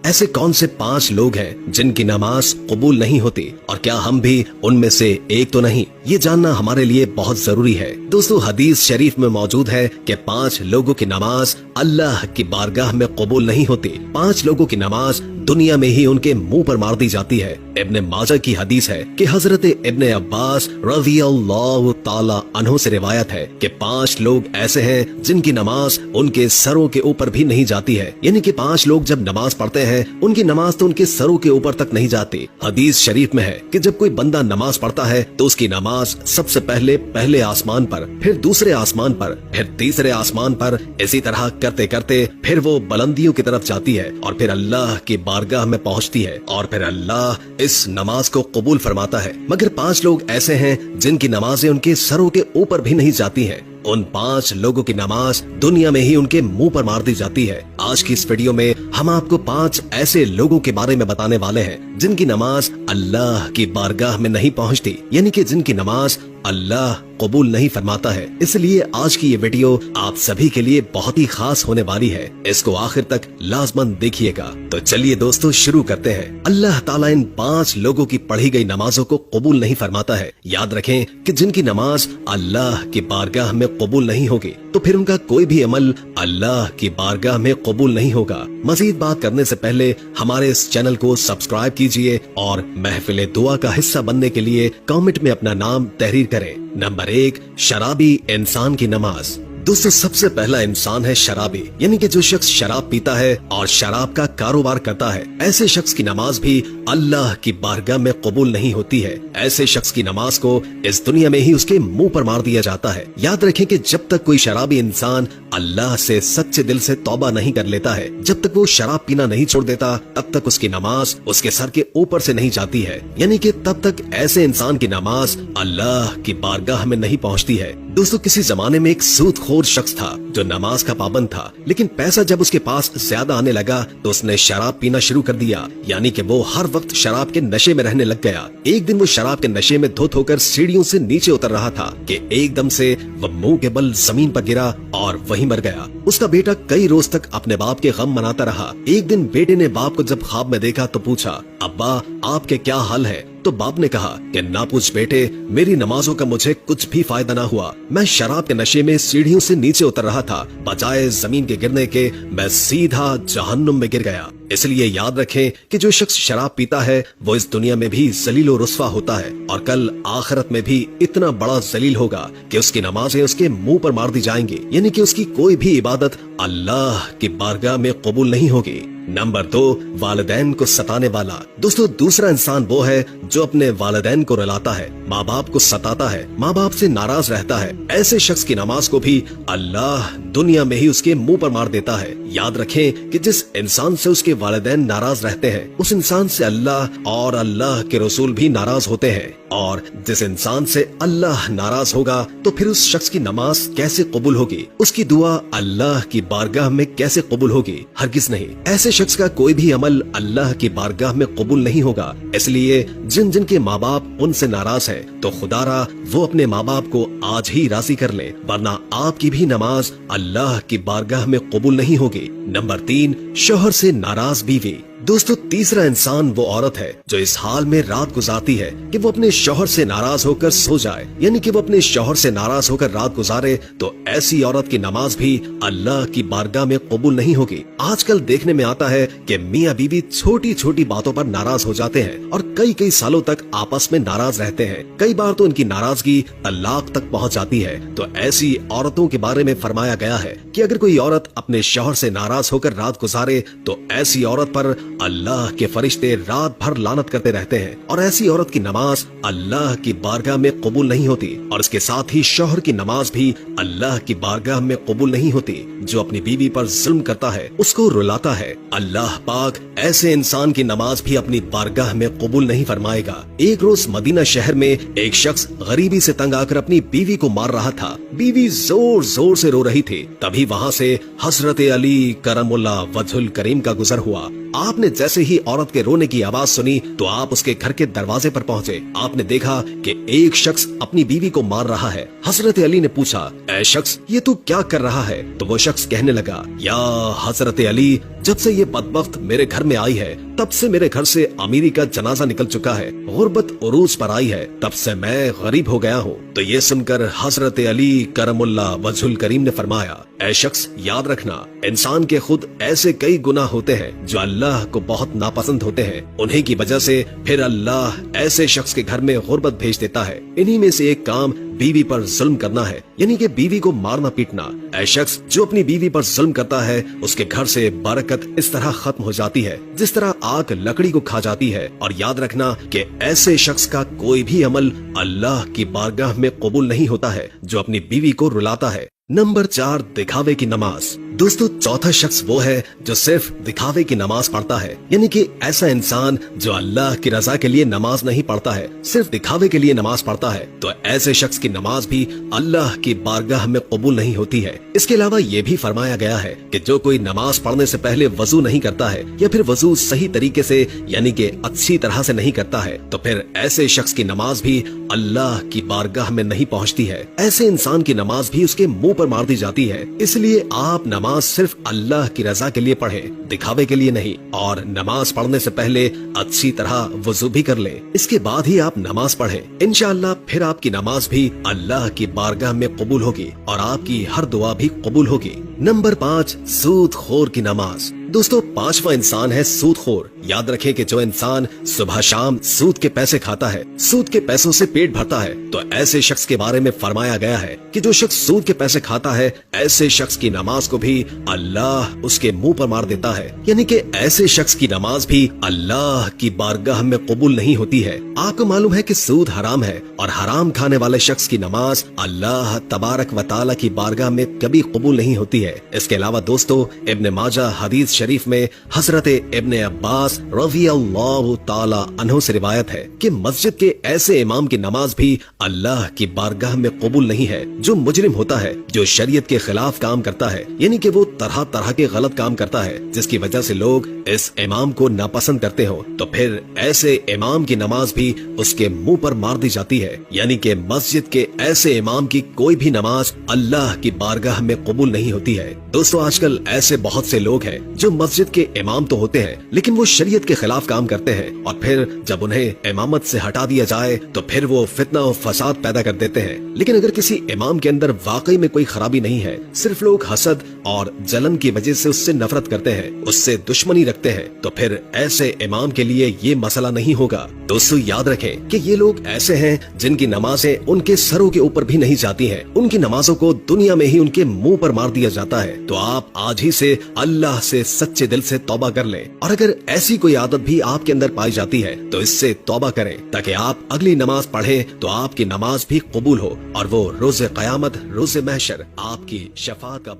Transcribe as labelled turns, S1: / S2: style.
S1: ऐसे कौन से 5 लोग हैं जिनकी नमाज कबूल नहीं होती और क्या हम भी उनमें से एक तो नहीं? ये जानना हमारे लिए बहुत जरूरी है। दोस्तों, हदीस शरीफ में मौजूद है कि 5 लोगों की नमाज अल्लाह की बारगाह में कबूल नहीं होती। 5 लोगों की नमाज दुनिया में ही उनके मुंह पर मार दी जाती है। इब्ने माजा की हदीस है कि हजरत इब्ने अब्बास रज़ियल्लाहु ताला अन्हु से रिवायत है कि 5 लोग ऐसे हैं जिनकी नमाज उनके सरों के ऊपर भी नहीं जाती है। यानी कि 5 लोग जब नमाज पढ़ते हैं उनकी नमाज तो उनके सरों के ऊपर तक नहीं जाती। हदीस शरीफ में है कि जब कोई बंदा नमाज पढ़ता है तो उसकी नमाज सबसे पहले आसमान पर, फिर दूसरे आसमान पर, फिर तीसरे आसमान पर, इसी तरह करते करते फिर वो बुलंदियों की तरफ जाती है और फिर अल्लाह की बारगाह में पहुंचती है और फिर अल्लाह इस नमाज को कबूल फरमाता है। मगर 5 लोग ऐसे हैं जिनकी नमाजें उनके सरों के ऊपर भी नहीं जाती हैं। उन 5 लोगों की नमाज दुनिया में ही उनके मुंह पर मार दी जाती है। आज की इस वीडियो में हम आपको 5 ऐसे लोगों के बारे में बताने वाले हैं जिनकी नमाज अल्लाह की बारगाह में नहीं पहुंचती, यानी कि जिनकी नमाज अल्लाह कबूल नहीं फरमाता है। इसलिए आज की ये वीडियो आप सभी के लिए बहुत ही खास होने वाली है। इसको आखिर तक लाजमन देखिएगा। तो चलिए दोस्तों शुरू करते हैं। अल्लाह ताला इन 5 लोगों की पढ़ी गई नमाजों को कबूल नहीं फरमाता है। याद रखें कि जिनकी नमाज अल्लाह की बारगाह में कबूल नहीं होगी तो फिर उनका कोई भी अमल अल्लाह की बारगाह में कबूल नहीं होगा। मजीद बात करने से पहले हमारे इस चैनल को सब्सक्राइब कीजिए और महफिल दुआ का हिस्सा बनने के लिए कमेंट में अपना नाम तहरीर करें। नंबर 1, शराबी इंसान की नमाज। दोस्तों, सबसे पहला इंसान है शराबी, यानी कि जो शख्स शराब पीता है और शराब का कारोबार करता है। ऐसे शख्स की नमाज भी अल्लाह की बारगाह में कबूल नहीं होती है। ऐसे शख्स की नमाज को इस दुनिया में ही उसके मुंह पर मार दिया जाता है। याद रखें कि जब तक कोई शराबी इंसान अल्लाह से सच्चे दिल से तौबा नहीं कर लेता है, जब तक वो शराब पीना नहीं छोड़ देता, तब तक उसकी नमाज उसके सर के ऊपर से नहीं जाती है। यानी कि तब तक ऐसे इंसान की नमाज अल्लाह की बारगाह में नहीं पहुंचती है। दोस्तों, किसी जमाने में एक सूदखोर शख्स था जो नमाज का पाबंद था, लेकिन पैसा जब उसके पास ज्यादा आने लगा तो उसने शराब पीना शुरू कर दिया। यानी कि वो हर वक्त शराब के नशे में रहने लग गया। एक दिन वो शराब के नशे में धुत होकर सीढ़ियों से नीचे उतर रहा था कि एकदम से वो मुंह के बल जमीन पर गिरा और वहीं मर गया। उसका बेटा कई रोज तक अपने बाप के गम मनाता रहा। एक दिन बेटे ने बाप को जब ख्वाब में देखा तो पूछा, अब्बा आपके क्या हाल है? तो बाप ने कहा कि ना पूछ बेटे, मेरी नमाजों का मुझे कुछ भी फायदा ना हुआ। मैं शराब के नशे में सीढ़ियों से नीचे उतर रहा था, बजाय जमीन के गिरने के मैं सीधा जहन्नुम में गिर गया। इसलिए याद रखें कि जो शख्स शराब पीता है वो इस दुनिया में भी जलील और रुस्वा होता है और कल आखिरत में भी इतना बड़ा जलील होगा कि उसकी नमाजें उसके मुंह पर मार दी जाएंगी। यानी कि उसकी कोई भी इबादत अल्लाह की बारगाह में कबूल नहीं होगी। नंबर 2, वालिदैन को सताने वाला। दोस्तों, दूसरा इंसान वो है जो अपने वालिदैन को रुलाता है, माँ बाप को सताता है, माँ बाप से नाराज रहता है। ऐसे शख्स की नमाज को भी अल्लाह दुनिया में ही उसके मुंह पर मार देता है। याद रखें कि जिस इंसान से उसके वालिदैन नाराज रहते हैं उस इंसान से अल्लाह और अल्लाह के रसूल भी नाराज होते हैं, और जिस इंसान से अल्लाह नाराज होगा तो फिर उस शख्स की नमाज कैसे कबूल होगी? उसकी दुआ अल्लाह की बारगाह में कैसे कबूल होगी? हरगिज नहीं। ऐसे शख्स का कोई भी अमल अल्लाह की बारगाह में कबूल नहीं होगा। इसलिए जिन जिन के माँ बाप उनसे नाराज है तो खुदारा वो अपने माँ बाप को आज ही राजी कर ले, वरना आपकी भी नमाज अल्लाह की बारगाह में कबूल नहीं होगी। नंबर 3, शौहर से नाराज बीवी। दोस्तों, तीसरा इंसान वो औरत है जो इस हाल में रात गुजारती है कि वो अपने शौहर से नाराज होकर सो जाए, यानी कि वो अपने शौहर से नाराज होकर रात गुजारे, तो ऐसी औरत की नमाज भी अल्लाह की बारगाह में कबूल नहीं होगी। आजकल देखने में आता है कि मियाँ बीवी छोटी छोटी बातों पर नाराज हो जाते हैं और कई कई सालों तक आपस में नाराज रहते हैं। कई बार तो इनकी नाराजगी तलाक तक पहुँच जाती है। तो ऐसी औरतों के बारे में फरमाया गया है कि अगर कोई औरत अपने शौहर से नाराज होकर रात गुजारे तो ऐसी औरत पर अल्लाह के फरिश्ते रात भर लानत करते रहते हैं और ऐसी औरत की नमाज अल्लाह की बारगाह में कबूल नहीं होती। और इसके साथ ही शौहर की नमाज भी अल्लाह की बारगाह में कबूल नहीं होती। जो अपनी बीवी पर जुल्म करता है, उसको रुलाता है, अल्लाह पाक ऐसे इंसान की नमाज भी अपनी बारगाह में कबूल नहीं फरमाएगा। एक रोज मदीना शहर में एक शख्स गरीबी से तंग आकर अपनी बीवी को मार रहा था। बीवी जोर जोर से रो रही थी। तभी वहाँ से हजरत अली करमुल्लाह वजहुल करीम का गुजर हुआ। आपने जैसे ही औरत के रोने की आवाज सुनी तो आप उसके घर के दरवाजे पर पहुंचे। आपने देखा कि एक शख्स अपनी बीवी को मार रहा है। हजरत अली ने पूछा, ऐ शख्स, ये तू क्या कर रहा है? तो वो शख्स कहने लगा, या हजरत अली, जब से ये बदबख्त मेरे घर में आई है तब से मेरे घर से अमीरी का जनाजा निकल चुका है, गुर्बत उरूज पर आई है, तब से मैं गरीब हो गया हूँ। तो ये सुनकर हजरत अली करमुल्लाह वजहुल करीम ने फरमाया, ऐ शख्स, याद रखना, इंसान के खुद ऐसे कई गुनाह होते हैं जो अल्लाह को बहुत नापसंद होते हैं। उन्हीं की वजह से फिर अल्लाह ऐसे शख्स के घर में गुर्बत भेज देता है। इन्हीं में से एक काम बीवी पर जुल्म करना है, यानी कि बीवी को मारना पीटना। ऐ शख्स जो अपनी बीवी पर जुल्म करता है उसके घर से बरकत इस तरह खत्म हो जाती है जिस तरह आग लकड़ी को खा जाती है। और याद रखना कि ऐसे शख्स का कोई भी अमल अल्लाह की बारगाह में कबूल नहीं होता है जो अपनी बीवी को रुलाता है। नंबर 4, दिखावे की नमाज। दोस्तों, चौथा शख्स वो है जो सिर्फ दिखावे की नमाज पढ़ता है, यानी कि ऐसा इंसान जो अल्लाह की रजा के लिए नमाज नहीं पढ़ता है, सिर्फ दिखावे के लिए नमाज पढ़ता है। तो ऐसे शख्स की नमाज भी अल्लाह की बारगाह में कबूल नहीं होती है। इसके अलावा ये भी फरमाया गया है कि जो कोई नमाज पढ़ने से पहले वजू नहीं करता है या फिर वजू सही तरीके से यानी कि अच्छी तरह से नहीं करता है तो फिर ऐसे शख्स की नमाज भी अल्लाह की बारगाह में नहीं पहुँचती है। ऐसे इंसान की नमाज भी उसके मुंह पर मार दी जाती है। इसलिए आप नमाज सिर्फ अल्लाह की रजा के लिए पढ़ें, दिखावे के लिए नहीं। और नमाज पढ़ने से पहले अच्छी तरह वजू भी कर लें, इसके बाद ही आप नमाज पढ़ें। इंशाअल्लाह फिर आपकी नमाज भी अल्लाह की बारगाह में कबूल होगी और आपकी हर दुआ भी कबूल होगी। नंबर 5, सूदखोर की नमाज। दोस्तों, 5वां इंसान है सूदखोर। याद रखें कि जो इंसान सुबह शाम सूद के पैसे खाता है, सूद के पैसों से पेट भरता है, तो ऐसे शख्स के बारे में फरमाया गया है कि जो शख्स सूद के पैसे खाता है ऐसे शख्स की नमाज को भी अल्लाह उसके मुंह पर मार देता है, यानी कि ऐसे शख्स की नमाज भी अल्लाह की बारगाह में कबूल नहीं होती है। आपको मालूम है कि सूद हराम है और हराम खाने वाले शख्स की नमाज अल्लाह तबारक व तआला की बारगाह में कभी कबूल नहीं होती है। इसके अलावा दोस्तों, इब्न माजा हदीस शरीफ में हजरत इब्न अब्बास रज़ियल्लाहु ताला अन्हु से रिवायत है कि मस्जिद के ऐसे इमाम की नमाज भी अल्लाह की बारगाह में कबूल नहीं है जो मुजरिम होता है, जो शरीयत के खिलाफ काम करता है, यानी कि वो तरह तरह के गलत काम करता है जिसकी वजह से लोग इस इमाम को नापसंद करते हो। तो फिर ऐसे इमाम की नमाज भी उसके मुंह पर मार दी जाती है, यानी कि मस्जिद के ऐसे इमाम की कोई भी नमाज अल्लाह की बारगाह में कबूल नहीं होती है। दोस्तों, आजकल ऐसे बहुत से लोग हैं जो मस्जिद के इमाम तो होते हैं लेकिन वो शरीयत के खिलाफ काम करते हैं और फिर जब उन्हें इमामत से हटा दिया जाए तो फिर वो फितना और फसाद पैदा कर देते हैं। लेकिन अगर किसी इमाम के अंदर वाकई में कोई खराबी नहीं है, सिर्फ लोग हसद और जलन की वजह से उससे नफरत करते हैं, उससे दुश्मनी रखते हैं, तो फिर ऐसे इमाम के लिए ये मसला नहीं होगा। दोस्तों, याद रखें कि ये लोग ऐसे हैं जिनकी नमाजें उनके सरों के ऊपर भी नहीं जाती हैं, उनकी नमाजों को दुनिया में ही उनके मुंह पर मार दिया जाता है। तो आप आज ही से अल्लाह से सच्चे दिल से तौबा कर लें और अगर ऐसी कोई आदत भी आपके अंदर पाई जाती है तो इससे तौबा करें ताकि आप अगली नमाज पढ़ें तो आपकी नमाज भी कबूल हो और वो रोज़े क़यामत, रोज़े महशर आपकी शफाअत का